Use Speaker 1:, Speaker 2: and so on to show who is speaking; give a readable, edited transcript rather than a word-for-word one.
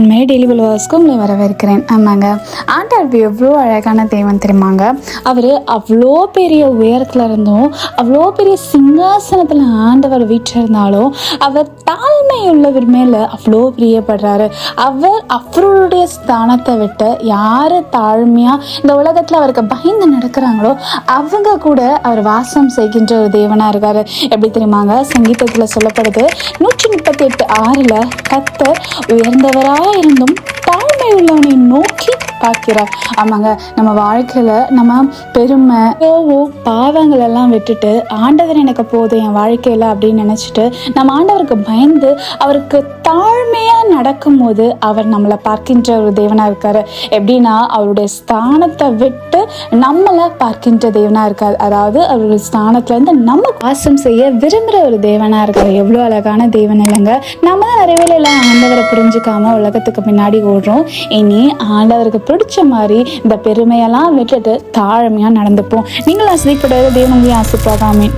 Speaker 1: உண்மையே டெய்லி விழுவாஸ்க்கு உங்களை வரவேற்கிறேன். ஆமாங்க, ஆண்டவர் எவ்வளோ அழகான தேவன் தெரியுமாங்க. அவர் அவ்வளோ பெரிய உயரத்தில் இருந்தும், அவ்வளோ பெரிய சிங்காசனத்தில் ஆண்டவர் வீற்றிருந்தாலும், அவர் தாழ்மை உள்ளவர் மேலே அவ்வளோ பிரியப்படுறாரு. அவருடைய ஸ்தானத்தை விட்டு யார் தாழ்மையாக இந்த உலகத்தில் அவருக்கு பயந்து நடக்கிறாங்களோ அவங்க கூட அவர் வாசம் செய்கின்ற ஒரு தேவனாக இருக்கார். எப்படி தெரியுமாங்க, சங்கீதத்தில் சொல்லப்படுது 138:6 கர்த்தர் உயர்ந்தவராக இருந்தும் தாழ்மை உள்ளவனை நோக்கி பார்க்கிறார். ஆமாங்க, நம்ம வாழ்க்கையில நம்ம பெருமை பாவங்கள் எல்லாம் விட்டுட்டு ஆண்டவர் எனக்கு போதும் என் வாழ்க்கையில அப்படின்னு நினைச்சிட்டு நம்ம ஆண்டவருக்கு பயந்து அவருக்கு தாழ்மையா நடக்கும் போது அவர் நம்மளை பார்க்கின்ற ஒரு தேவனா இருக்காரு. எப்படின்னா அவருடைய ஸ்தானத்தை விட்டு நம்மளை பார்க்கின்ற தேவனா இருக்காரு. அதாவது அவருடைய ஸ்தானத்துல இருந்து நம்ம வாசம் செய்ய விரும்புகிற ஒரு தேவனா இருக்காரு. எவ்வளோ அழகான தேவன் இல்லைங்க. நம்ம தான் நிறைய வேலை ஆண்டவரை புரிஞ்சுக்காம உலகத்துக்கு பின்னாடி ஓடுறோம். இனி ஆண்டவருக்கு பிடிச்ச மாதிரி இந்த பெருமையெல்லாம் விட்டுட்டு தாழ்மையா நடந்துப்போம். நீங்கள் ஆசைப்படாத தேவனுடைய ஆசைப்படாமே.